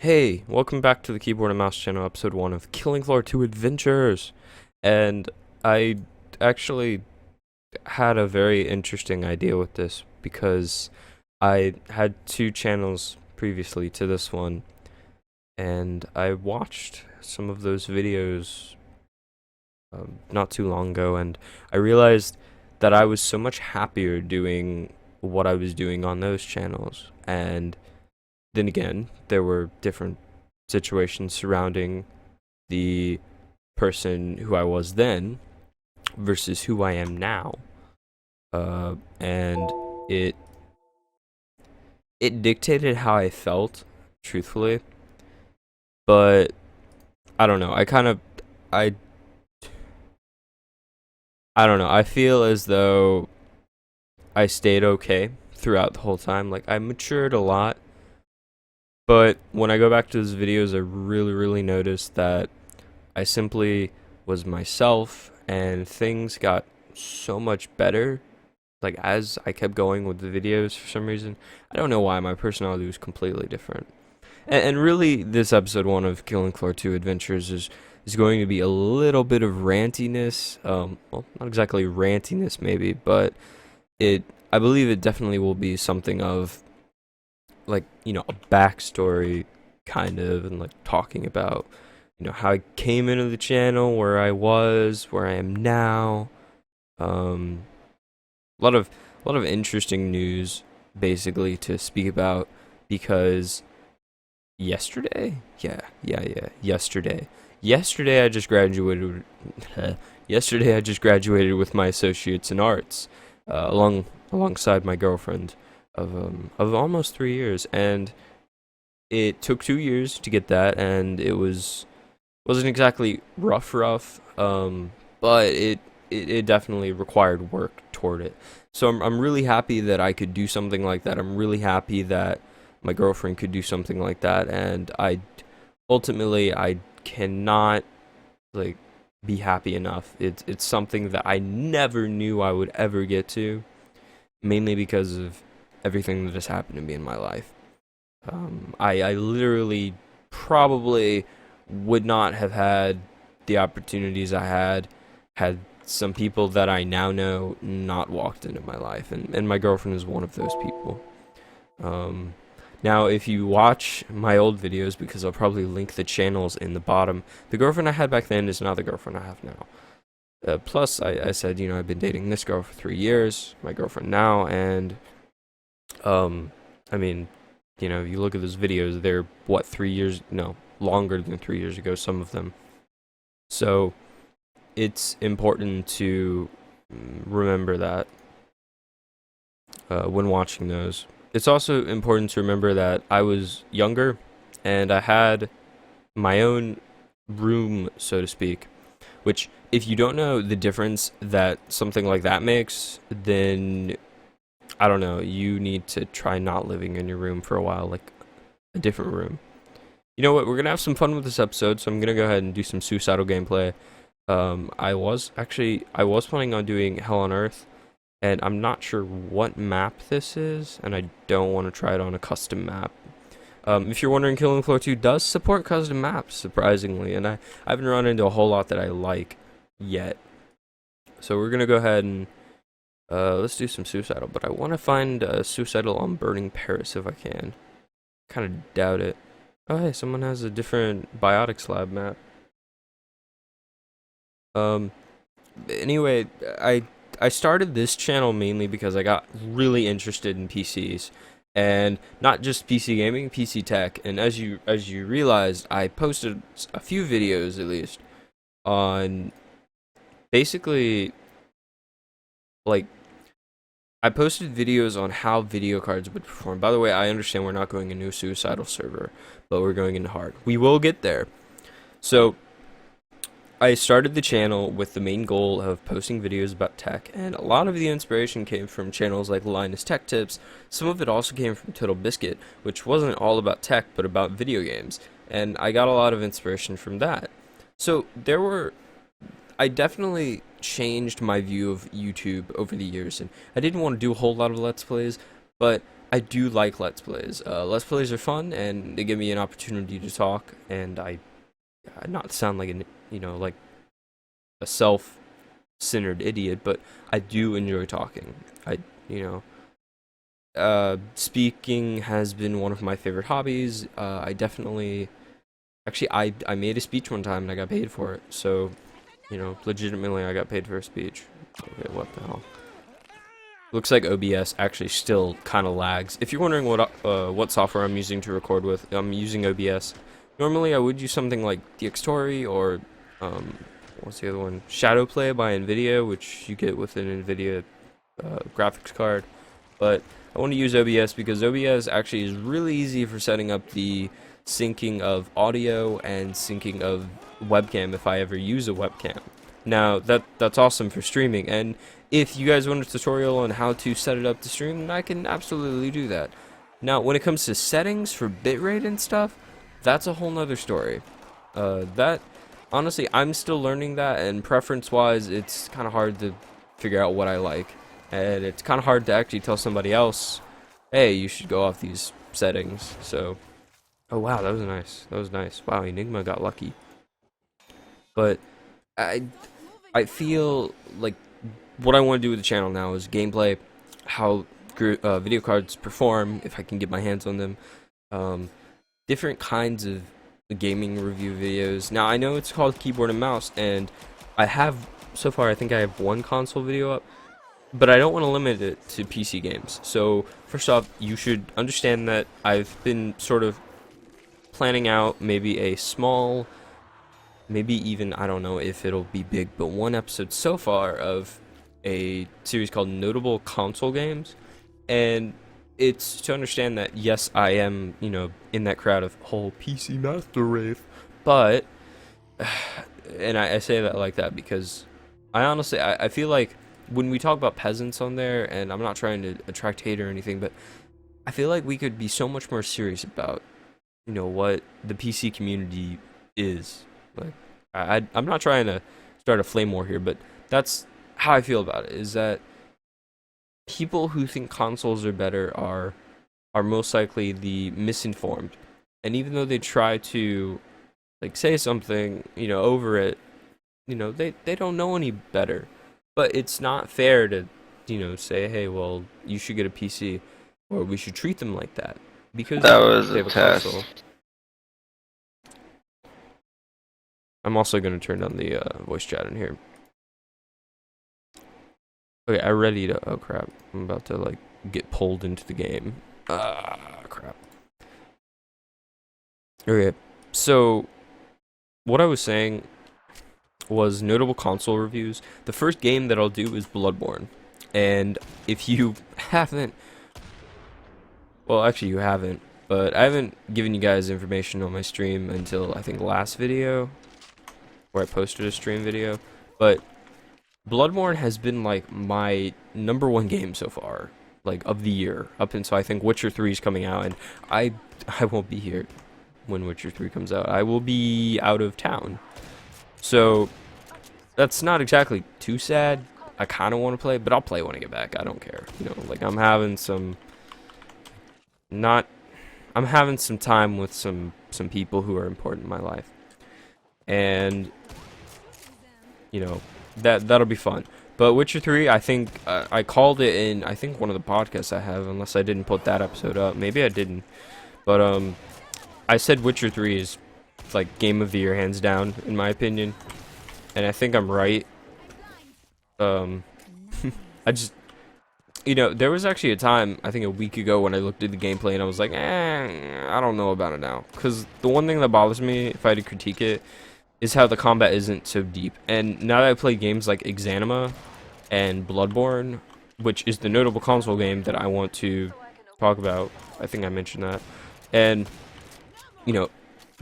Hey, welcome back to the Keyboard and Mouse channel, episode 1 of Killing Floor 2 Adventures. And I actually had a very interesting idea with this because I had two channels previously to this one, and I watched some of those videos not too long ago, and I realized that I was so much happier doing what I was doing on those channels. And then again, there were different situations surrounding the person who I was then versus who I am now. And it it dictated how I felt, truthfully. But I don't know. I I don't know. I feel as though I stayed okay throughout the whole time. Like I matured a lot. But when I go back to those videos, I really noticed that I simply was myself and things got so much better. Like as I kept going with the videos for some reason. I don't know why my personality was completely different. And really this episode 1 of Killing Floor 2 Adventures is going to be a little bit of rantiness. Well, not exactly rantiness maybe, but I believe it definitely will be something of like, a backstory kind of, and like talking about, how I came into the channel, where I was, where I am now. Um, a lot of interesting news basically to speak about because yesterday I just graduated. Yesterday I just graduated with my associates in arts, alongside my girlfriend of almost 3 years, and it took 2 years to get that, and wasn't exactly rough, but it definitely required work toward it. So I'm really happy that I could do something like that. I'm really happy that my girlfriend could do something like that, and I cannot like be happy enough. It's something that I never knew I would ever get to, mainly because of everything that has happened to me in my life. I literally probably would not have had the opportunities I had some people that I now know not walked into my life, and my girlfriend is one of those people. Um, Now, if you watch my old videos, because I'll probably link the channels in the bottom, the girlfriend I had back then is not the girlfriend I have now. Plus, I said, I've been dating this girl for 3 years, my girlfriend now, and um, I mean, you look at those videos, they're what, 3 years? No, longer than 3 years ago, some of them. So it's important to remember that when watching those. It's also important to remember that I was younger and I had my own room, so to speak, which, if you don't know the difference that something like that makes, then I don't know, you need to try not living in your room for a while, like a different room. You know what? We're gonna have some fun with this episode, so I'm gonna go ahead and do some suicidal gameplay. I was planning on doing Hell on Earth, and I'm not sure what map this is, and I don't want to try it on a custom map. If you're wondering, Killing Floor 2 does support custom maps, surprisingly, and I haven't run into a whole lot that I like yet. So we're gonna go ahead and let's do some suicidal, but I want to find suicidal on Burning Paris if I can. Kind of doubt it. Oh, hey, someone has a different Biotic Slab map. Um, anyway, I started this channel mainly because I got really interested in PCs, and not just PC gaming, PC tech. And as you realized, I posted a few videos at least on basically like I posted videos on how video cards would perform. By the way, I understand we're not going into a suicidal server, but we're going into hard. We will get there. So I started the channel with the main goal of posting videos about tech, and a lot of the inspiration came from channels like Linus Tech Tips. Some of it also came from Total Biscuit, which wasn't all about tech, but about video games, and I got a lot of inspiration from that. So I definitely changed my view of YouTube over the years, and I didn't want to do a whole lot of Let's Plays, but I do like Let's Plays. Let's Plays are fun, and they give me an opportunity to talk, and not to sound like like a self-centered idiot, but I do enjoy talking. You know, speaking has been one of my favorite hobbies. I definitely, actually, I made a speech one time and I got paid for it. So, legitimately, I got paid for a speech. Okay, what the hell? Looks like OBS actually still kind of lags. If you're wondering what software I'm using to record with, I'm using OBS. Normally, I would use something like DxTory or what's the other one? Shadowplay by NVIDIA, which you get with an NVIDIA graphics card. But I want to use OBS because OBS actually is really easy for setting up the syncing of audio and syncing of webcam if I ever use a webcam. Now, that's awesome for streaming, and if you guys want a tutorial on how to set it up to stream, then I can absolutely do that. Now, when it comes to settings for bitrate and stuff, that's a whole nother story. Honestly, I'm still learning that, and preference-wise, it's kind of hard to figure out what I like. And it's kind of hard to actually tell somebody else, hey, you should go off these settings. So, oh wow, that was nice. That was nice. Wow, Enigma got lucky. But I feel like what I want to do with the channel now is gameplay, how video cards perform, if I can get my hands on them, different kinds of gaming review videos. Now, I know it's called Keyboard and Mouse, and so far, I think I have one console video up, but I don't want to limit it to PC games. So, first off, you should understand that I've been sort of planning out maybe a small, maybe even, I don't know if it'll be big, but one episode so far of a series called Notable Console Games. And it's to understand that, yes, I am, in that crowd of whole PC Master Race, but, and I say that like that because I honestly, I feel like when we talk about peasants on there, and I'm not trying to attract hate or anything, but I feel like we could be so much more serious about, what the PC community is. Like, I'm not trying to start a flame war here, but that's how I feel about it, is that people who think consoles are better are most likely the misinformed. And even though they try to, like, say something, over it, they don't know any better. But it's not fair to, say, hey, well, you should get a PC, or we should treat them like that. Because that was they have a console. test. I'm also going to turn down the voice chat in here. Okay, I ready to... Oh, crap. I'm about to, like, get pulled into the game. Crap. Okay, so what I was saying was notable console reviews. The first game that I'll do is Bloodborne. And if you haven't... Well, actually, you haven't. But I haven't given you guys information on my stream until, I think, last video, where I posted a stream video. But Bloodborne has been, like, my #1 game so far, like, of the year, up until I think Witcher 3 is coming out, and I won't be here when Witcher 3 comes out. I will be out of town. So, that's not exactly too sad. I kind of want to play, but I'll play when I get back. I don't care. Like, I'm having some time with some people who are important in my life. And that'll be fun. But Witcher 3, I think I called it in, I think, one of the podcasts I have, unless I didn't put that episode up. Maybe I didn't. But I said Witcher 3 is, like, game of the year, hands down, in my opinion. And I think I'm right. I just, there was actually a time, I think a week ago, when I looked at the gameplay and I was like, I don't know about it now. Because the one thing that bothers me, if I had to critique it, is how the combat isn't so deep. And now that I play games like Exanima and Bloodborne, which is the notable console game that I want to talk about, I think I mentioned that, and,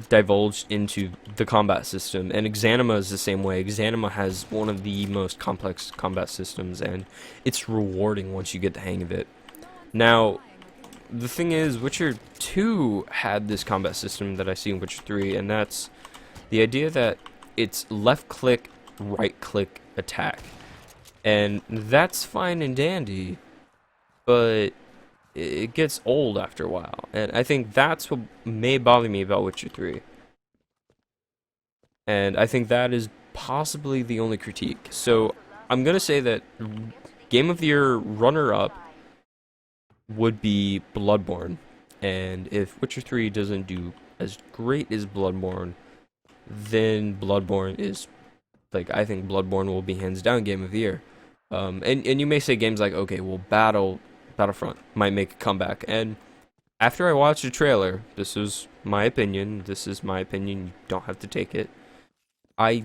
divulged into the combat system. And Exanima is the same way. Exanima has one of the most complex combat systems, and it's rewarding once you get the hang of it. Now, the thing is, Witcher 2 had this combat system that I see in Witcher 3, and that's the idea that it's left click, right click, attack. And that's fine and dandy, but it gets old after a while, and I think that's what may bother me about Witcher 3. And I think that is possibly the only critique. So I'm gonna say that Game of the Year runner-up would be Bloodborne, and if Witcher 3 doesn't do as great as Bloodborne, then Bloodborne is, like, I think Bloodborne will be hands down Game of the Year. And you may say games like, okay, well, Battlefront might make a comeback, and after I watched the trailer, this is my opinion, you don't have to take it, I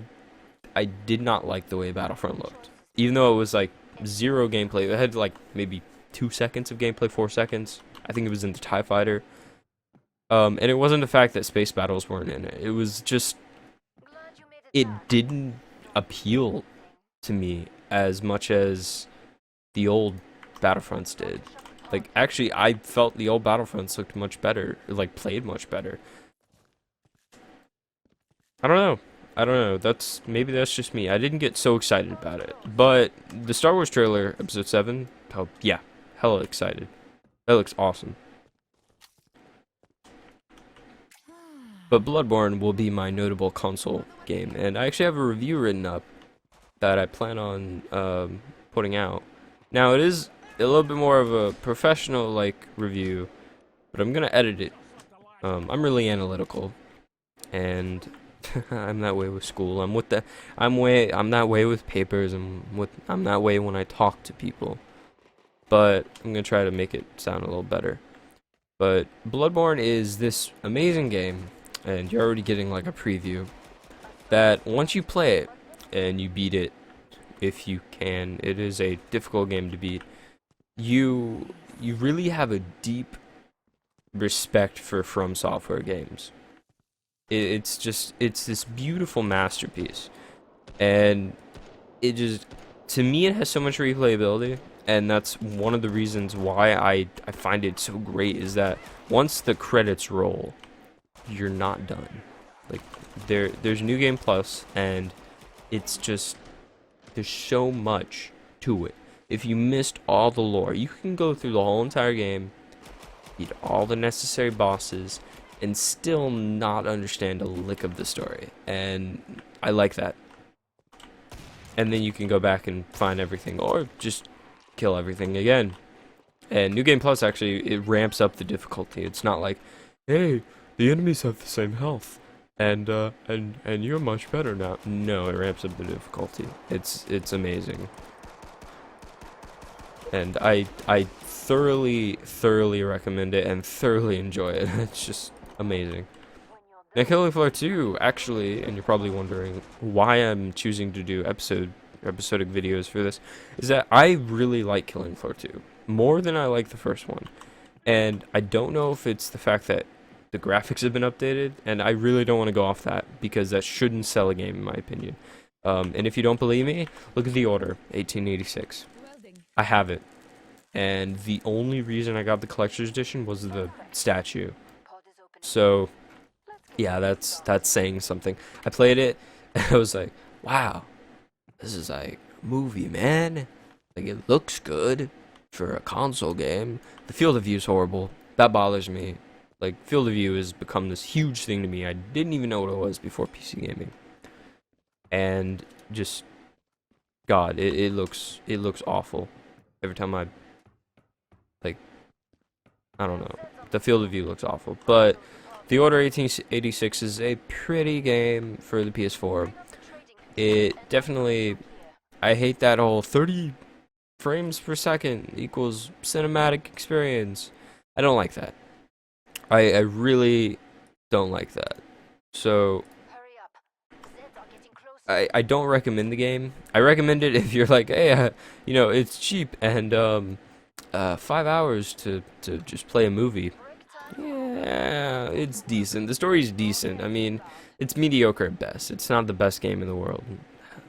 did not like the way Battlefront looked. Even though it was like zero gameplay, it had like maybe 2 seconds of gameplay, 4 seconds. I think it was in the TIE Fighter. And it wasn't the fact that space battles weren't in it. It was just, it didn't appeal to me as much as the old Battlefronts did. Like, actually, I felt the old Battlefronts looked much better, like, played much better. I don't know. Maybe that's just me. I didn't get so excited about it. But the Star Wars trailer, Episode 7, oh, yeah, hella excited. That looks awesome. But Bloodborne will be my notable console game, and I actually have a review written up that I plan on putting out. Now, it is a little bit more of a professional like review, but I'm gonna edit it. I'm really analytical, and I'm that way with school. I'm that way with papers. I'm that way when I talk to people. But I'm gonna try to make it sound a little better. But Bloodborne is this amazing game, and you're already getting like a preview, that once you play it and you beat it, if you can, it is a difficult game to beat. You really have a deep respect for From Software games. It's this beautiful masterpiece, and to me, it has so much replayability, and that's one of the reasons why I find it so great, is that once the credits roll, you're not done. Like, there's New Game Plus, and it's just, there's so much to it. If you missed all the lore, you can go through the whole entire game, beat all the necessary bosses, and still not understand a lick of the story. And I like that. And then you can go back and find everything, or just kill everything again. And New Game Plus, actually, it ramps up the difficulty. It's not like, hey, the enemies have the same health, and you're much better now. No, it ramps up the difficulty. It's amazing. And I thoroughly recommend it and thoroughly enjoy it. It's just amazing. Now, Killing Floor 2, actually, and you're probably wondering why I'm choosing to do episodic videos for this, is that I really like Killing Floor 2 more than I like the first one. And I don't know if it's the fact that the graphics have been updated, and I really don't want to go off that, because that shouldn't sell a game in my opinion. And if you don't believe me, look at The Order 1886. I have it, and the only reason I got the collector's edition was the statue. So yeah, that's saying something. I played it, and I was like, wow, this is like a movie, man. Like, it looks good for a console game. The field of view is horrible. That bothers me. Like, field of view has become this huge thing to me. I didn't even know what it was before PC gaming. And just, God, it looks awful. Every time I don't know. The field of view looks awful. But The Order 1886 is a pretty game for the PS4. It definitely, I hate that whole 30 frames per second equals cinematic experience. I don't like that. I really don't like that. So I don't recommend the game. I recommend it if you're like, hey, it's cheap and 5 hours to just play a movie. Yeah, it's decent. The story's decent. I mean, it's mediocre at best. It's not the best game in the world.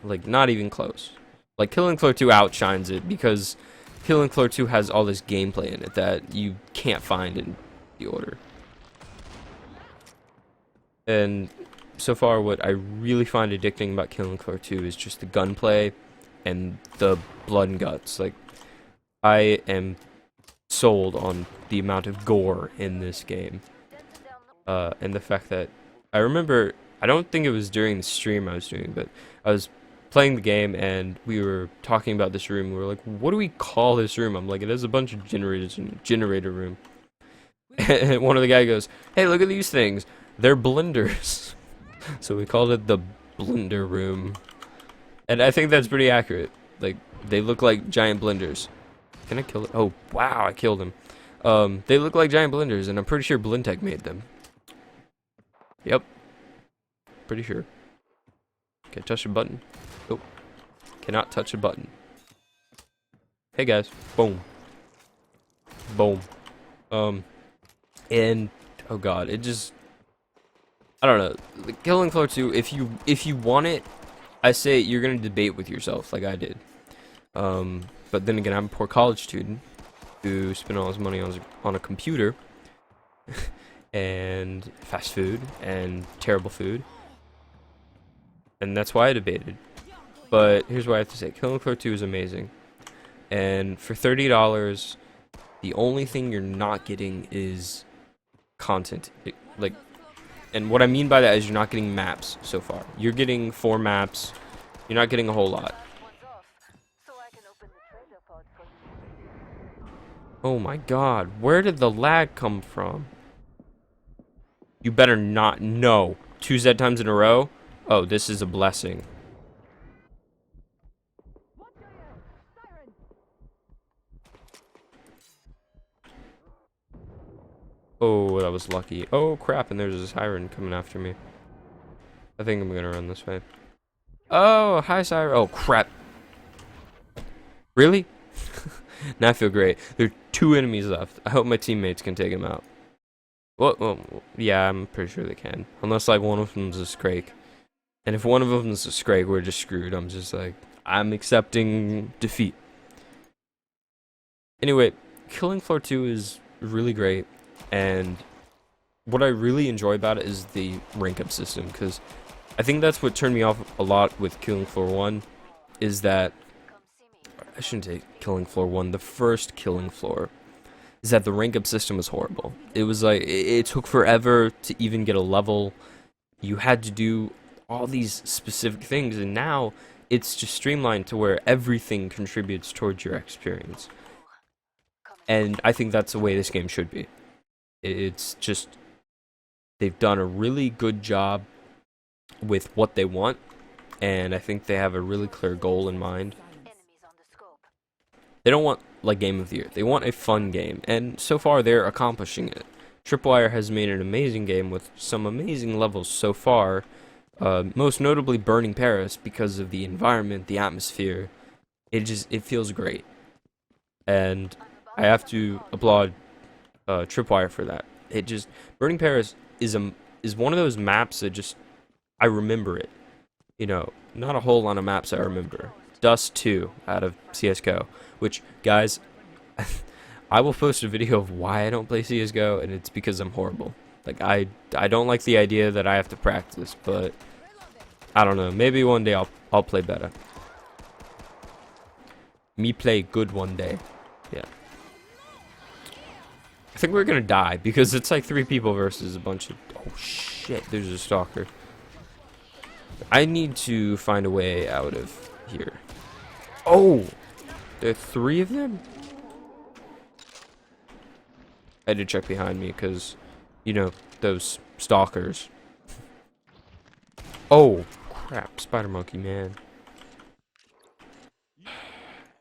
Like, not even close. Like, Killing Floor 2 outshines it, because Killing Floor 2 has all this gameplay in it that you can't find in The Order. And so far, what I really find addicting about Killing Floor 2 is just the gunplay and the blood and guts. Like, I am sold on the amount of gore in this game. And the fact that I remember, I don't think it was during the stream I was doing, but I was playing the game and we were talking about this room. We were like, what do we call this room? I'm like, it has a bunch of generators in generator room. And one of the guy goes, hey, look at these things. They're blenders. So we called it the blender room. And I think that's pretty accurate. Like, they look like giant blenders. Can I kill it? Oh, wow, I killed him. They look like giant blenders, and I'm pretty sure Blintech made them. Yep. Pretty sure. Can I touch a button? Oh. Cannot touch a button. Hey, guys. Boom. Boom. And, oh god, it just... I don't know. The Killing Floor 2, if you want it, I say you're gonna debate with yourself, like I did. But then again, I'm a poor college student who spent all his money on a computer and fast food and terrible food, and that's why I debated. But here's what I have to say: Killing Floor 2 is amazing, and for $30, the only thing you're not getting is content. And what I mean by that is you're not getting maps so far. You're getting 4 maps. You're not getting a whole lot. Oh my god, where did the lag come from? You better not. No. 2 Z times in a row? Oh, this is a blessing. Oh, that was lucky. Oh crap, and there's a siren coming after me. I think I'm gonna run this way. Oh, hi siren. Oh crap. Really? Now I feel great. There are 2 enemies left. I hope my teammates can take them out. Well, yeah, I'm pretty sure they can. Unless, like, one of them's a Scrake. And if one of them's a Scrake, we're just screwed. I'm just like, I'm accepting defeat. Anyway, Killing Floor 2 is really great. And what I really enjoy about it is the rank-up system. Because I think that's what turned me off a lot with Killing Floor 1. Is that... I shouldn't say Killing Floor 1, the first Killing Floor, is that the rank up system was horrible. It was like, it took forever to even get a level. You had to do all these specific things, and now it's just streamlined to where everything contributes towards your experience. And I think that's the way this game should be. It's just, they've done a really good job with what they want, and I think they have a really clear goal in mind. They don't want, like, Game of the Year. They want a fun game, and so far they're accomplishing it. Tripwire has made an amazing game with some amazing levels so far, most notably Burning Paris because of the environment, the atmosphere. It feels great. And I have to applaud Tripwire for that. Burning Paris is one of those maps that I remember it. You know, not a whole lot of maps I remember. Dust 2 out of CSGO, which, guys, I will post a video of why I don't play CSGO, and it's because I'm horrible. Like, I don't like the idea that I have to practice, but I don't know, maybe one day I'll play better. Me play good one day. Yeah. I think we're gonna die, because it's like 3 people versus a bunch of... Oh shit, there's a stalker. I need to find a way out of here. Oh! There are 3 of them? I had to check behind me because, you know, those stalkers. Oh, crap. Spider monkey, man.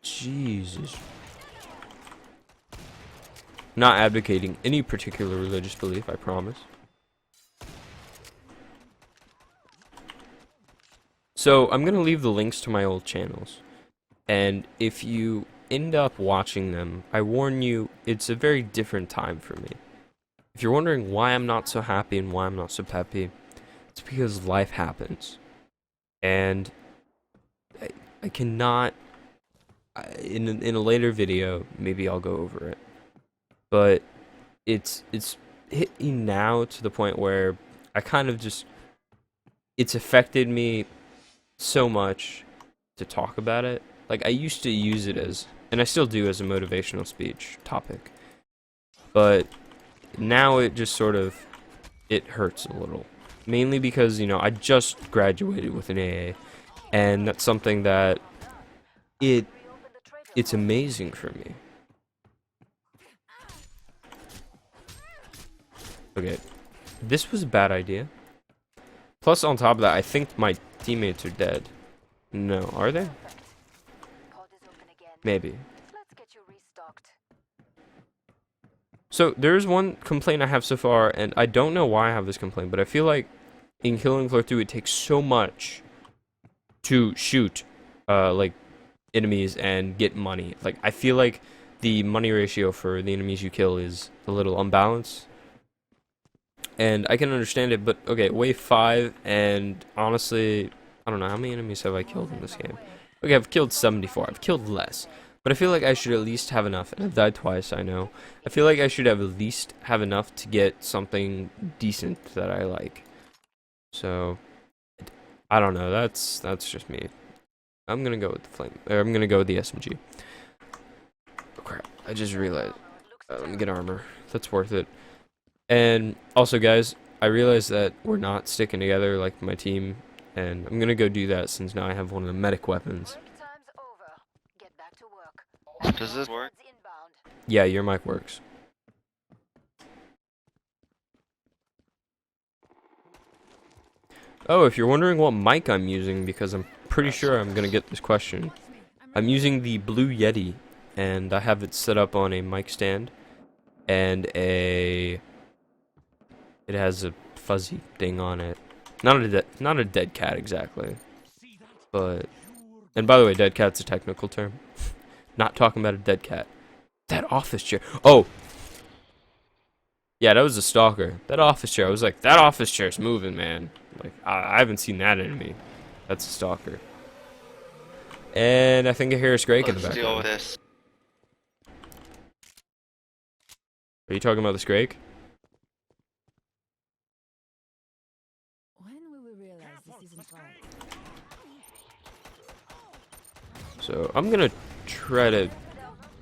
Jesus. Not advocating any particular religious belief, I promise. So, I'm going to leave the links to my old channels. And if you end up watching them, I warn you, it's a very different time for me. If you're wondering why I'm not so happy and why I'm not so peppy, it's because life happens. And I cannot... In a later video, maybe I'll go over it. But it's hit me now to the point where I kind of just... It's affected me so much to talk about it. Like, I used to use it as, and I still do, as a motivational speech topic. But now it just sort of, it hurts a little. Mainly because, you know, I just graduated with an AA, and that's something that it's amazing for me. Okay, this was a bad idea. Plus, on top of that, I think my teammates are dead. No, are they? Maybe. So, there's one complaint I have so far, and I don't know why I have this complaint, but I feel like in Killing Floor 2, it takes so much to shoot, like, enemies and get money. Like, I feel like the money ratio for the enemies you kill is a little unbalanced. And I can understand it, but okay, wave 5, and honestly, I don't know, how many enemies have I killed in this game? Okay, I've killed 74, I've killed less. But I feel like I should at least have enough, and I've died twice, I know. I feel like I should have at least have enough to get something decent that I like. So, I don't know, that's just me. I'm gonna go with the flame, or I'm gonna go with the SMG. Oh crap, I just realized. Let me get armor, that's worth it. And also, guys, I realized that we're not sticking together like my team, and I'm gonna go do that since now I have one of the medic weapons. Does this work? Yeah, your mic works. Oh, if you're wondering what mic I'm using, because I'm pretty sure I'm gonna get this question, I'm using the Blue Yeti, and I have it set up on a mic stand, and it has a fuzzy thing on it. Not a dead cat exactly, but, and by the way, dead cat's a technical term. Not talking about a dead cat. That office chair. Oh, yeah, that was a stalker. That office chair. I was like, that office chair's moving, man. Like, I haven't seen that enemy. That's a stalker. And I think I hear a Scrake in the Let's deal background. with this. Are you talking about the Scrake? When will we realize this isn't right? So I'm gonna try to.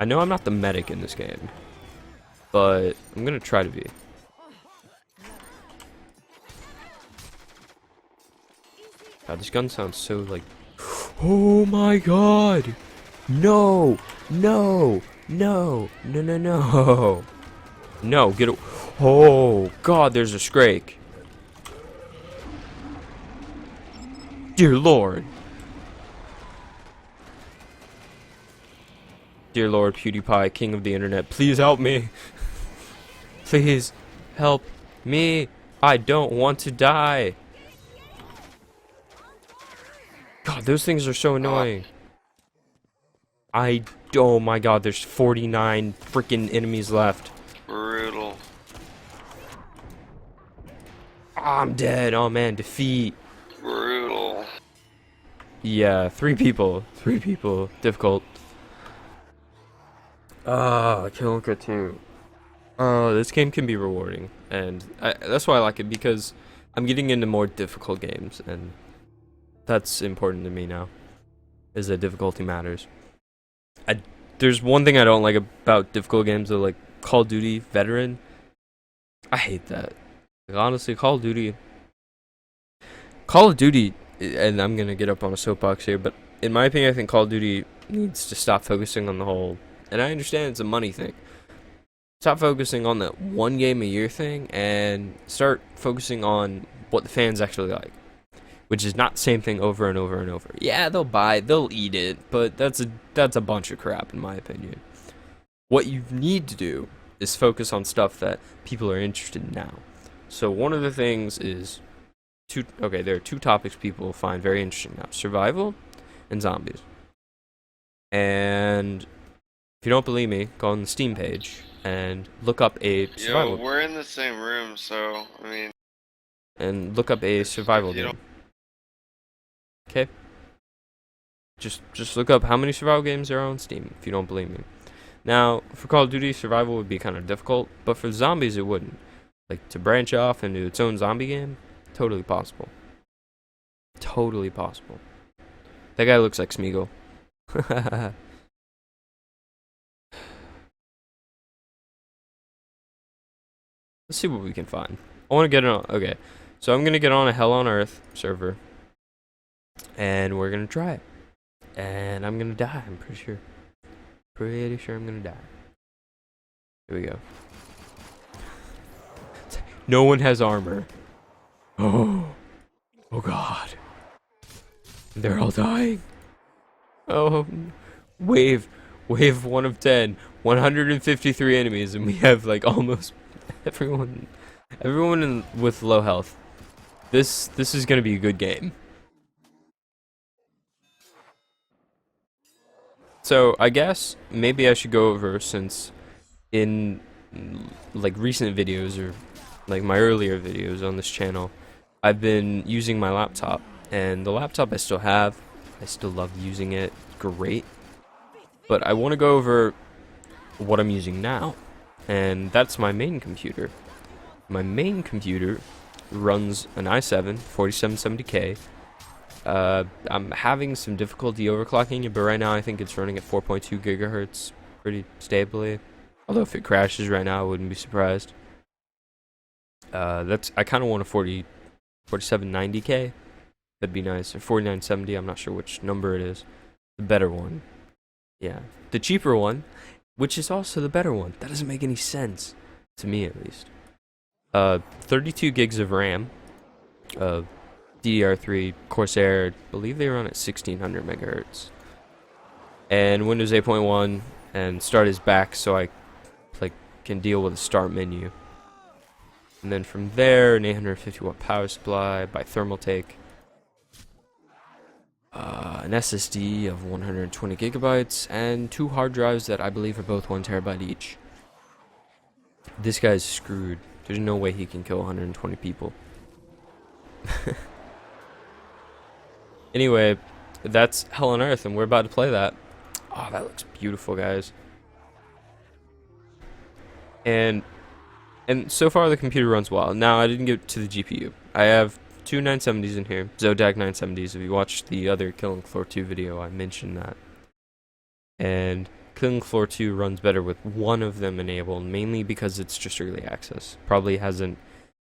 I know I'm not the medic in this game, but I'm gonna try to be. God, this gun sounds so like. Oh my god! No! No! No! No! No! No! No! Get it! Oh god! There's a Scrake. Dear Lord. Dear Lord PewDiePie, king of the internet, please help me. Please help me. I don't want to die. God, those things are so annoying. Oh my god, there's 49 freaking enemies left. Brutal. I'm dead. Oh man, defeat. Brutal. Yeah, 3 people. 3 people. Difficult. Ah, Kill and 2. Oh, this game can be rewarding, and that's why I like it, because I'm getting into more difficult games, and that's important to me now, is that difficulty matters. There's one thing I don't like about difficult games, though, like Call of Duty Veteran. I hate that. Like, honestly, Call of Duty, and I'm gonna get up on a soapbox here, but in my opinion, I think Call of Duty needs to stop focusing on the whole, and I understand it's a money thing. Stop focusing on that one game a year thing and start focusing on what the fans actually like, which is not the same thing over and over and over. Yeah, they'll eat it, but that's a bunch of crap in my opinion. What you need to do is focus on stuff that people are interested in now. So one of the things is there are 2 topics people find very interesting now: survival and zombies. And if you don't believe me, go on the Steam page and look up a survival. Yo, we're in the same room, so I mean. And look up a survival game. Okay. Just look up how many survival games there are on Steam. If you don't believe me. Now, for Call of Duty, survival would be kind of difficult, but for zombies, it wouldn't. Like, to branch off into its own zombie game, totally possible. Totally possible. That guy looks like Smeagol. Let's see what we can find. I want to get on. Okay, so I'm gonna get on a Hell on Earth server, and we're gonna try it. And I'm gonna die. I'm pretty sure. Pretty sure I'm gonna die. Here we go. No one has armor. Oh. Oh God. They're all dying. Oh. Wave 1 of 10. 153 enemies, and we have like almost everyone with low health. This is gonna be a good game. So I guess maybe I should go over, since in like recent videos or like my earlier videos on this channel, I've been using my laptop, and the laptop I still have, I still love using it, great. But I want to go over what I'm using now, and that's my main computer. My main computer runs an i7 4770K. I'm having some difficulty overclocking it, but right now I think it's running at 4.2 gigahertz pretty stably. Although if it crashes right now, I wouldn't be surprised. I kind of want a 4790K. That'd be nice. Or 4970. I'm not sure which number it is. The better one. Yeah, the cheaper one, which is also the better one. That doesn't make any sense to me, at least. 32 gigs of RAM. DDR3 Corsair, I believe they run at 1600 megahertz. And Windows 8.1, and start is back, so I can deal with a start menu. And then from there, an 850 watt power supply by Thermaltake. An SSD of 120 gigabytes, and 2 hard drives that I believe are both 1 terabyte each. This guy's screwed. There's no way he can kill 120 people. Anyway, that's Hell on Earth, and we're about to play that. Oh, that looks beautiful, guys. And so far the computer runs well. Now, I didn't get to the GPU. I have 2 970s in here, Zotac 970s. If you watched the other Killing Floor 2 video, I mentioned that. And Killing Floor 2 runs better with one of them enabled, mainly because it's just early access. Probably hasn't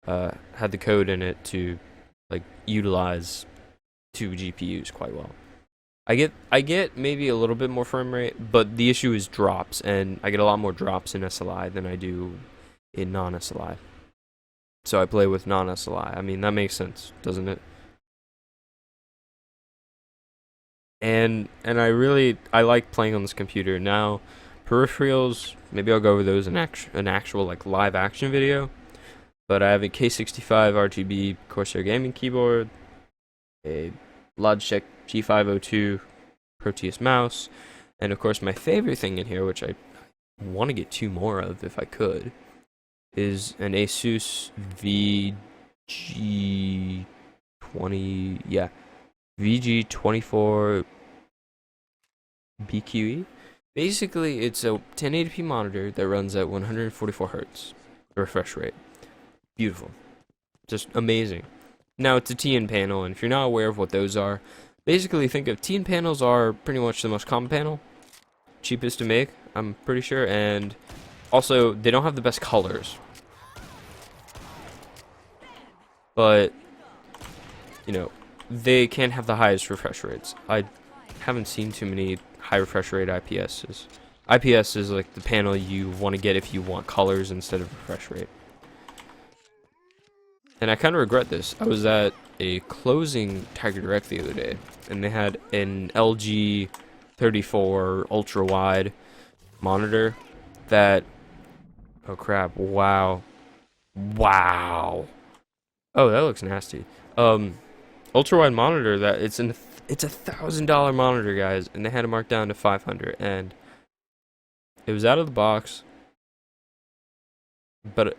had the code in it to utilize 2 GPUs quite well. I get maybe a little bit more frame rate, but the issue is drops, and I get a lot more drops in SLI than I do in non-SLI. So I play with non-SLI. I mean, that makes sense, doesn't it? And I like playing on this computer. Now, peripherals, maybe I'll go over those in an actual live action video. But I have a K65 RGB Corsair gaming keyboard, a Logitech G502 Proteus mouse, and of course my favorite thing in here, which I want to get 2 more of if I could, is an Asus VG24 BQE. Basically, it's a 1080p monitor that runs at 144 Hz refresh rate. Beautiful. Just amazing. Now, it's a TN panel, and if you're not aware of what those are, basically think of TN panels are pretty much the most common panel. Cheapest to make, I'm pretty sure, and also, they don't have the best colors. But, they can have the highest refresh rates. I haven't seen too many high refresh rate IPSs. IPS is the panel you want to get if you want colors instead of refresh rate. And I kind of regret this. I was at a closing Tiger Direct the other day, and they had an LG 34 ultra wide monitor that, oh crap, wow. Oh, that looks nasty. Ultra wide monitor that it's a $1,000 monitor, guys, and they had it marked down to 500, and it was out of the box, but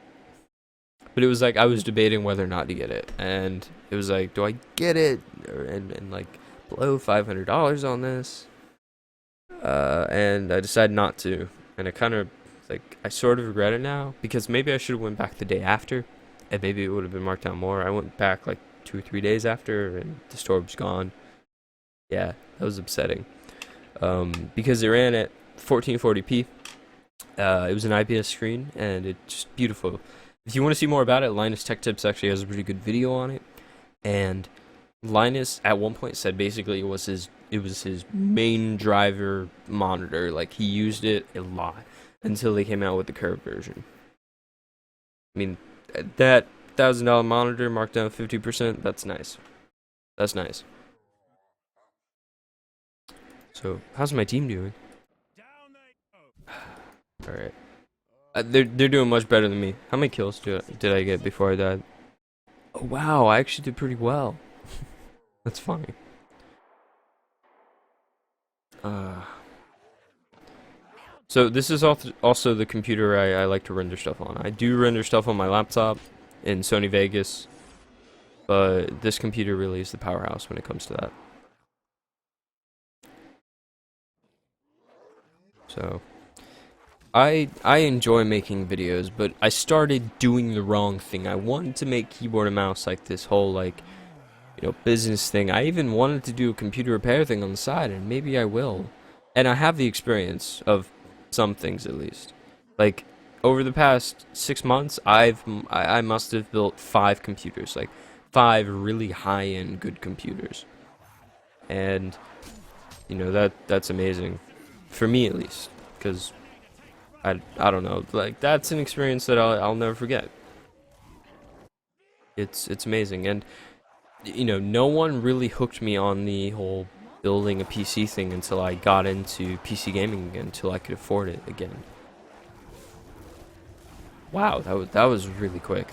it was I was debating whether or not to get it, and it was do I get it and blow $500 on this? And I decided not to, and I kind of I sort of regret it now, because maybe I should have went back the day after, and maybe it would have been marked down more. I went back 2 or 3 days after, and the store was gone. Yeah, that was upsetting. Because it ran at 1440p. It was an IPS screen, and it's just beautiful. If you want to see more about it, Linus Tech Tips actually has a pretty good video on it. And Linus at one point said basically it was his main driver monitor. Like, he used it a lot until they came out with the curved version. I mean, that $1,000 monitor marked down 50%. That's nice. That's nice. So, how's my team doing? All right. They're doing much better than me. How many kills did I get before I died? Oh, wow, I actually did pretty well. That's funny. So this is also the computer I like to render stuff on. I do render stuff on my laptop in Sony Vegas, but this computer really is the powerhouse when it comes to that. So I enjoy making videos, but I started doing the wrong thing. I wanted to make Keyboard and Mouse like this whole, like, you know, business thing. I even wanted to do a computer repair thing on the side, and maybe I will. And I have the experience of some things, at least. Like, over the past 6 months, I must have built 5 computers, like 5 really high-end good computers. And you know, that's amazing for me, at least, because I don't know, like, that's an experience that I'll never forget. It's amazing. And you know, no one really hooked me on the whole building a PC thing until I got into PC gaming again, until I could afford it again. Wow, that was really quick.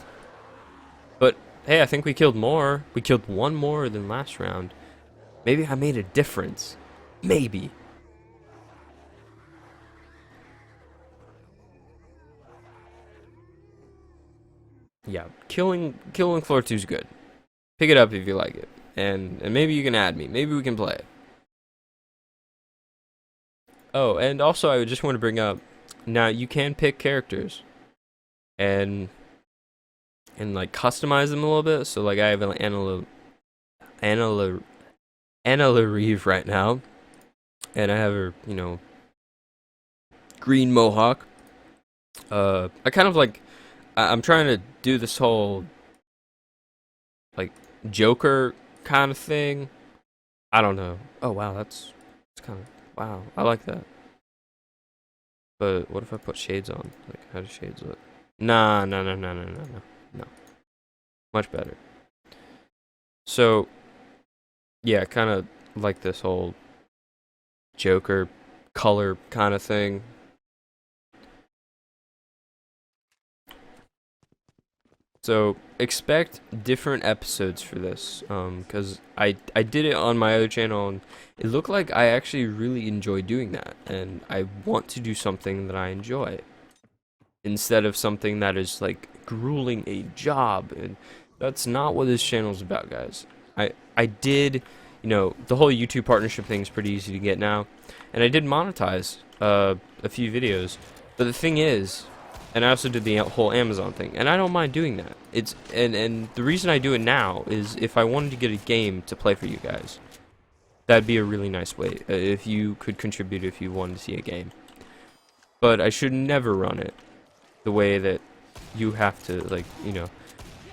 But hey, I think we killed more. We killed one more than last round. Maybe I made a difference. Maybe. Yeah, killing floor 2 is good. Pick it up if you like it, and maybe you can add me. Maybe we can play it. Oh, and also I just want to bring up, now you can pick characters, and like customize them a little bit. So like I have an Anna Reeve right now, and I have her, you know, green mohawk. I kind of like, I'm trying to do this whole like Joker kind of thing. I don't know. Oh wow, that's kind of, wow, I like that. But what if I put shades on? Like, how do shades look? Nah, no. Much better. So yeah, kind of like this whole Joker color kind of thing. So expect different episodes for this, because I did it on my other channel, and it looked like I actually really enjoy doing that, and I want to do something that I enjoy instead of something that is like grueling a job, and that's not what this channel is about, guys. I did, you know, the whole YouTube partnership thing is pretty easy to get now, and I did monetize a few videos, but the thing is, and I also did the whole Amazon thing, and I don't mind doing that. It's and the reason I do it now is if I wanted to get a game to play for you guys, that'd be a really nice way, if you could contribute if you wanted to see a game. But I should never run it the way that you have to, like, you know,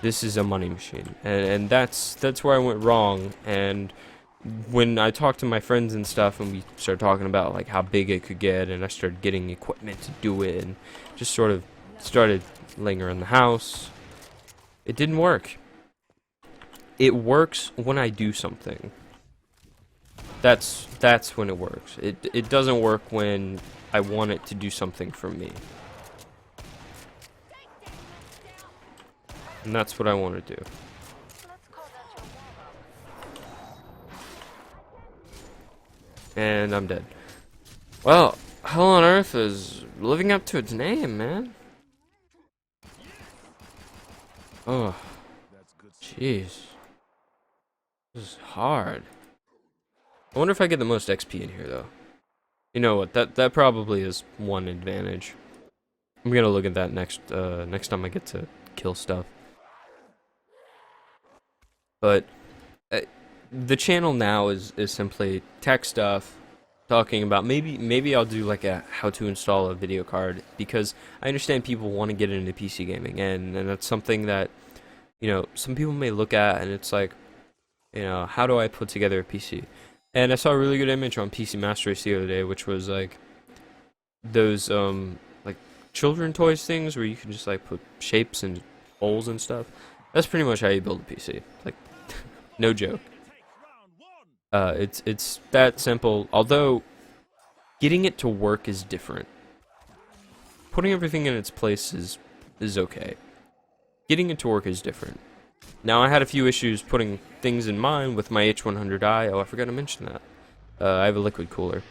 this is a money machine, and that's where I went wrong. And when I talked to my friends and stuff, and we started talking about like how big it could get, and I started getting equipment to do it, and just sort of started laying around the house, it didn't work. It works when I do something. That's when it works. It doesn't work when I want it to do something for me. And that's what I want to do. And I'm dead. Well, Hell on Earth is living up to its name, man. Oh, jeez. This is hard. I wonder if I get the most XP in here, though. You know what? That probably is one advantage. I'm gonna look at that next time I get to kill stuff. But the channel now is simply tech stuff, talking about maybe I'll do like a how to install a video card, because I understand people want to get into PC gaming, and that's something that, you know, some people may look at and it's like, you know, how do I put together a PC? And I saw a really good image on PC Master Race the other day, which was like those like children toys things where you can just like put shapes and holes and stuff. That's pretty much how you build a PC. Like, no joke. It's that simple. Although getting it to work is different. Putting everything in its place is okay. Getting it to work is different. Now, I had a few issues putting things in mine with my H100i. Oh, I forgot to mention that. I have a liquid cooler.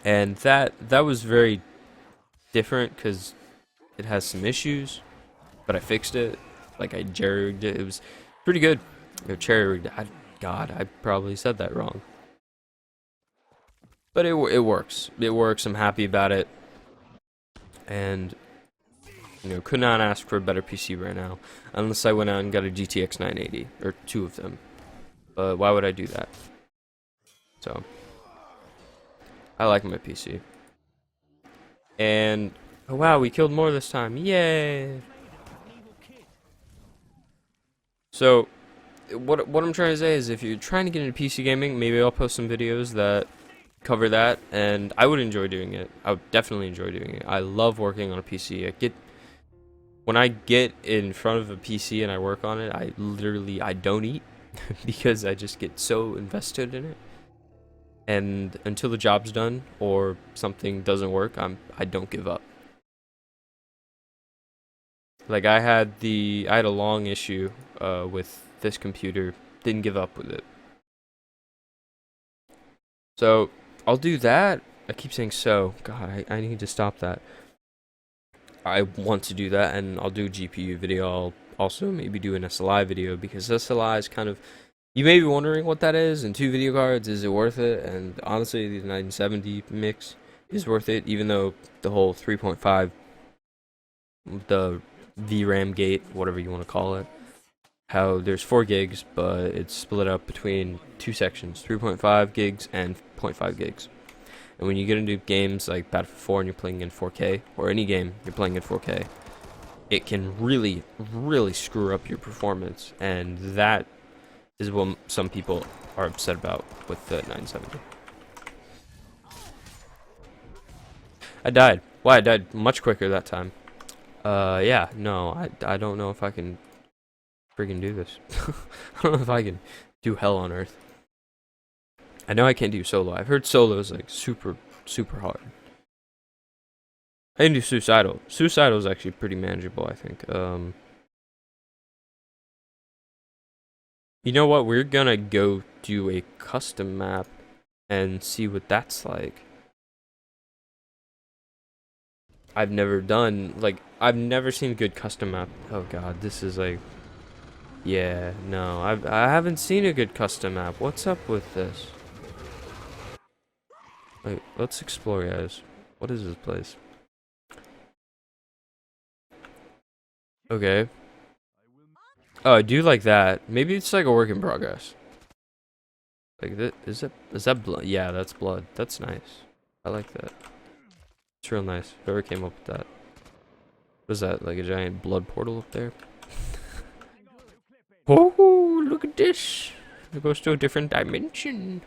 And that was very different because it has some issues, but I fixed it. Like, I jerry-rigged it. It was pretty good. Or cherry-rigged it. God, I probably said that wrong. But it works. It works. I'm happy about it. And, you know, could not ask for a better PC right now. Unless I went out and got a GTX 980. Or two of them. But why would I do that? So, I like my PC. And, oh wow, we killed more this time. Yay! So, what I'm trying to say is, if you're trying to get into PC gaming, maybe I'll post some videos that cover that, and I would enjoy doing it. I would definitely enjoy doing it. I love working on a PC. When I get in front of a PC and I work on it, I don't eat because I just get so invested in it. And until the job's done or something doesn't work, I don't give up. Like, I had a long issue with this computer. Didn't give up with it. So I'll do that. I keep saying so. God, I need to stop that. I want to do that, and I'll do a GPU video. I'll also maybe do an SLI video, because SLI is kind of, you may be wondering what that is, and 2 video cards, is it worth it? And honestly, the 970 mix is worth it, even though the whole 3.5, the VRAM gate, whatever you want to call it, how there's 4 gigs, but it's split up between 2 sections, 3.5 gigs and 0.5 gigs. And when you get into games like Battlefield 4 and you're playing in 4K, or any game you're playing in 4K, it can really, really screw up your performance, and that is what some people are upset about with the 970. I died. Why? I died much quicker that time. Yeah, no, I don't know if I can friggin' do this. I don't know if I can do hell on earth. I know I can't do solo. I've heard solo is like super, super hard. I can do suicidal. Suicidal is actually pretty manageable, I think. You know what? We're gonna go do a custom map and see what that's like. I've never seen a good custom map. Oh god, this is like, yeah, no, I haven't seen a good custom map. What's up with this? Wait, let's explore, guys. What is this place? Okay. Oh, I do like that. Maybe it's like a work in progress. Like that, is that blood? Yeah, that's blood. That's nice. I like that. It's real nice. Whoever came up with that. What is that? Like a giant blood portal up there? Oh, look at this. It goes to a different dimension.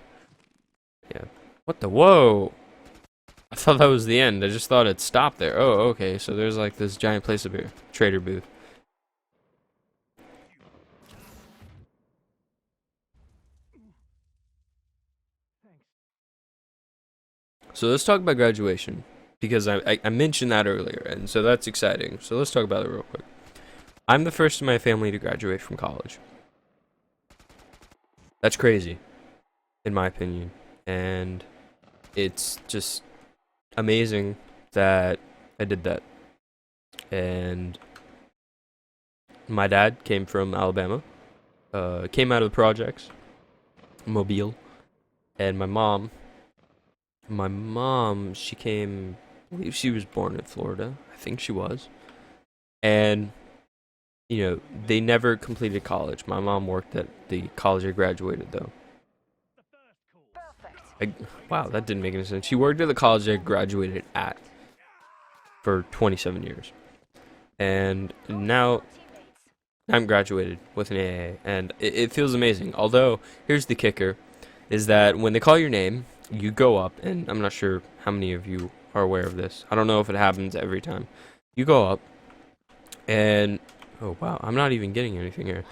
Yeah. What the? Whoa. I thought that was the end. I just thought it stopped there. Oh, okay. So there's like this giant place up here. Trader booth. So let's talk about graduation, because I mentioned that earlier, and so that's exciting. So let's talk about it real quick. I'm the first in my family to graduate from college. That's crazy, in my opinion, and it's just amazing that I did that. And my dad came from Alabama, came out of the projects, Mobile, and my mom, she came, I believe she was born in Florida. I think she was. And, you know, they never completed college. My mom worked at the college I graduated, though. Wow, that didn't make any sense. She worked at the college I graduated at for 27 years. And now I'm graduated with an AA, and it feels amazing. Although, here's the kicker, is that when they call your name, you go up, and I'm not sure how many of you are aware of this. I don't know if it happens every time. You go up, and, oh wow, I'm not even getting anything here.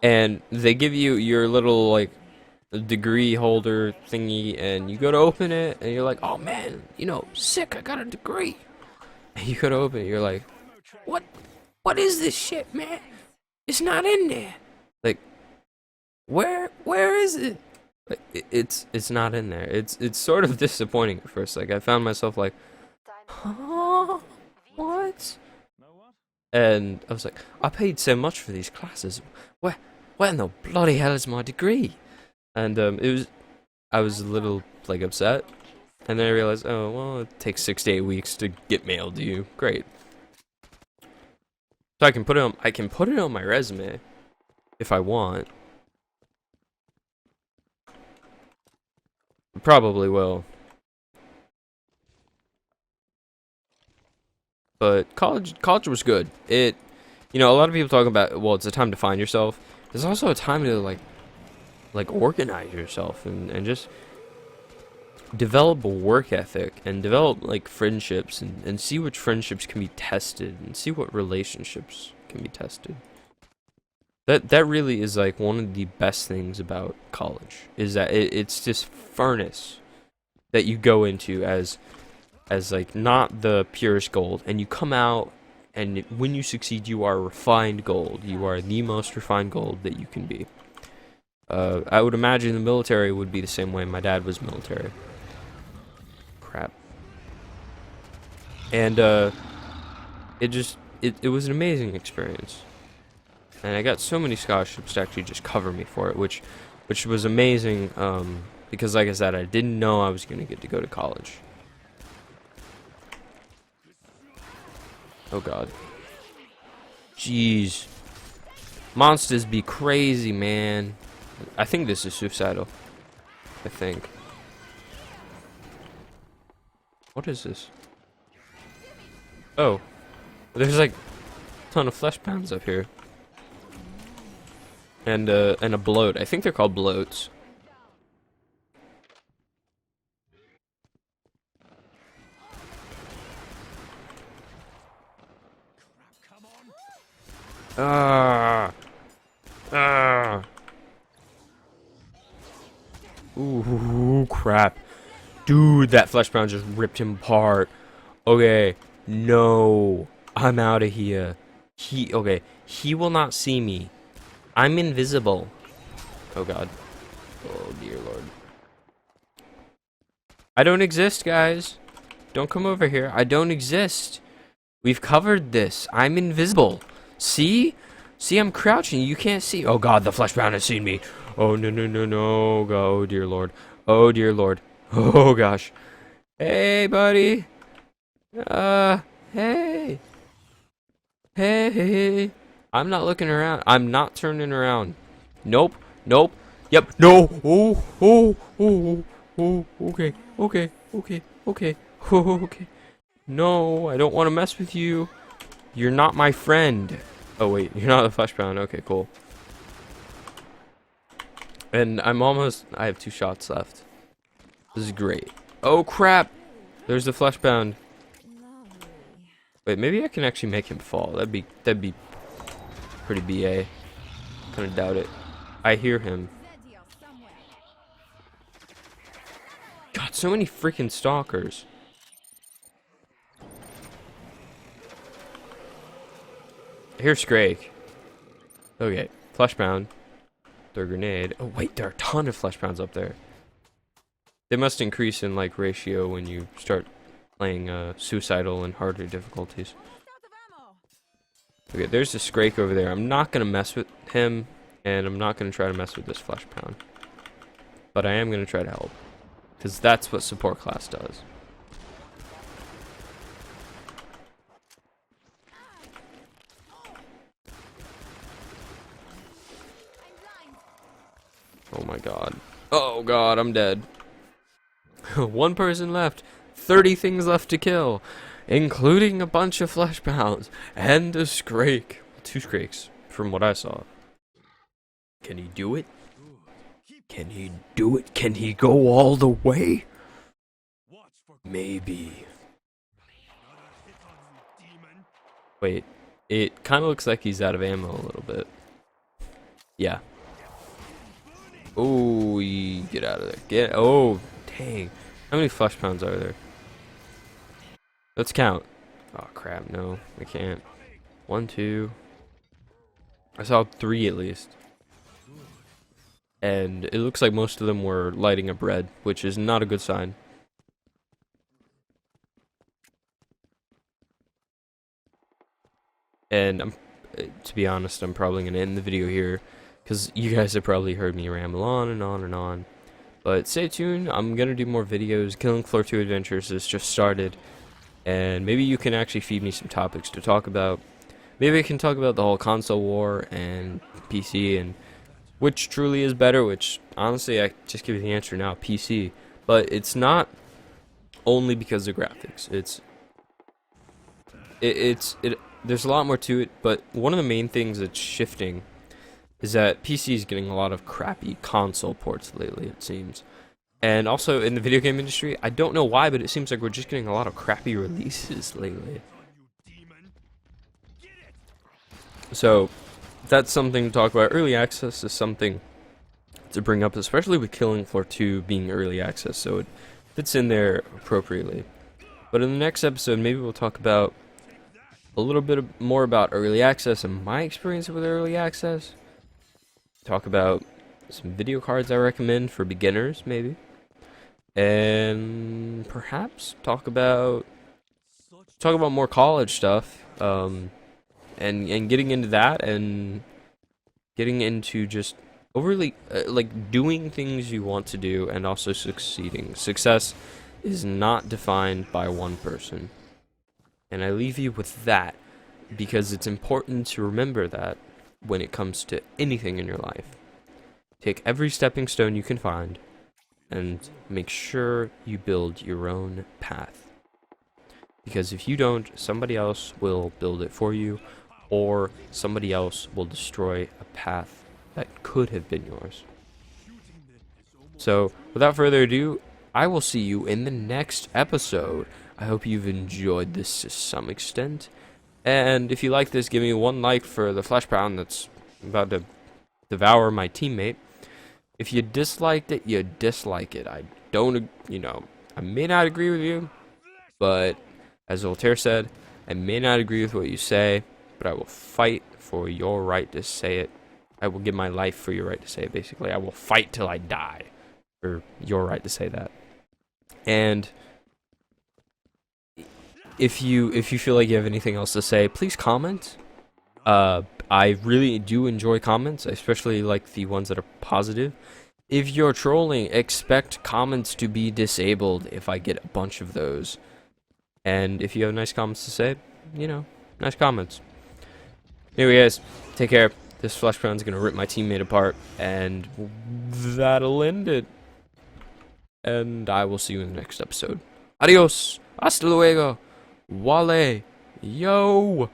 And they give you your little, like, degree holder thingy, and you go to open it, and you're like, oh man, you know, sick, I got a degree. And you go to open it, you're like, what is this shit, man? It's not in there. Like, where is it? Like, it's not in there. It's sort of disappointing at first. Like, I found myself like, huh? What? And I was like, I paid so much for these classes. Where in the bloody hell is my degree? And I was a little like upset. And then I realized, oh well, it takes 6 to 8 weeks to get mailed to you. Great. So I can put it on my resume if I want. Probably will. But college was good. A lot of people talk about, well, it's a time to find yourself. There's also a time to like organize yourself and just develop a work ethic and develop like friendships and see which friendships can be tested and see what relationships can be tested. That really is like one of the best things about college, is that it's this furnace that you go into as like not the purest gold, and you come out, and when you succeed you are refined gold. You are the most refined gold that you can be. I would imagine the military would be the same way. My dad was military. Crap. And it was an amazing experience. And I got so many scholarships to actually just cover me for it, which was amazing, because like I said, I didn't know I was going to get to go to college. Oh god. Jeez. Monsters be crazy, man. I think this is suicidal. I think. What is this? Oh. There's like a ton of flesh pounds up here. And a bloat. I think they're called bloats. Ooh, crap. Dude, that flesh pound just ripped him apart. Okay, no. I'm out of here. He will not see me. I'm invisible. Oh god. Oh dear lord. I don't exist, guys. Don't come over here. I don't exist. We've covered this. I'm invisible. See? See, I'm crouching. You can't see. Oh god, the flesh pound has seen me. Oh no no no no. Oh dear lord. Oh dear lord. Oh gosh. Hey buddy. Hey. Hey. I'm not looking around. I'm not turning around. Nope. Nope. Yep. No. Oh. Okay. Okay. Okay. Okay. Okay. No, I don't want to mess with you. You're not my friend. Oh wait, you're not a flesh pound. Okay, cool. And I have 2 shots left. This is great. Oh crap! There's the flesh pound. Wait, maybe I can actually make him fall. That'd be pretty BA. Kinda doubt it. I hear him. God, so many freaking stalkers. Here's Scrake. Okay, flesh pound. Their grenade. Oh wait, there are a ton of flesh pounds up there. They must increase in like ratio when you start playing suicidal and harder difficulties. Okay, there's the Scrake over there. I'm not gonna mess with him, and I'm not gonna try to mess with this flesh pound. But I am gonna try to help, because that's what support class does. Oh my god. Oh god, I'm dead. One person left. 30 things left to kill, including a bunch of flesh pounds and a Scrake. 2 Scrakes, from what I saw. Can he do it? Can he do it? Can he go all the way? Maybe. Wait, it kind of looks like he's out of ammo a little bit. Yeah. Oh, get out of there. Get. Oh, dang. How many flesh pounds are there? Let's count. Oh, crap. No, I can't. 1, 2. I saw 3 at least. And it looks like most of them were lighting up red, which is not a good sign. And to be honest, I'm probably going to end the video here, because you guys have probably heard me ramble on and on and on. But stay tuned, I'm going to do more videos. Killing Floor 2 Adventures has just started, and maybe you can actually feed me some topics to talk about. Maybe I can talk about the whole console war and PC, and which truly is better, which honestly I just give you the answer now, PC. But it's not only because of graphics. There's a lot more to it, but one of the main things that's shifting is that PC is getting a lot of crappy console ports lately, it seems. And also in the video game industry, I don't know why, but it seems like we're just getting a lot of crappy releases lately. So that's something to talk about. Early access is something to bring up, especially with Killing Floor 2 being early access, so it fits in there appropriately. But in the next episode, maybe we'll talk about a little bit more about early access and my experience with early access. Talk about some video cards I recommend for beginners, maybe. And perhaps talk about more college stuff. And getting into that, and getting into just overly like doing things you want to do and also succeeding. Success is not defined by one person. And I leave you with that, because it's important to remember that when it comes to anything in your life. Take every stepping stone you can find and make sure you build your own path. Because if you don't, somebody else will build it for you, or somebody else will destroy a path that could have been yours. So, without further ado, I will see you in the next episode. I hope you've enjoyed this to some extent. And if you like this, give me 1 like for the flesh pound that's about to devour my teammate. If you disliked it, you dislike it. I don't, I may not agree with you, but as Voltaire said, I may not agree with what you say, but I will fight for your right to say it. I will give my life for your right to say it, basically. I will fight till I die for your right to say that. And if you feel like you have anything else to say, please comment. I really do enjoy comments. I especially like the ones that are positive. If you're trolling, expect comments to be disabled if I get a bunch of those. And if you have nice comments to say, nice comments. Anyway, guys, take care. This flesh pound's gonna rip my teammate apart, and that'll end it. And I will see you in the next episode. Adios. Hasta luego. Wale. Yo.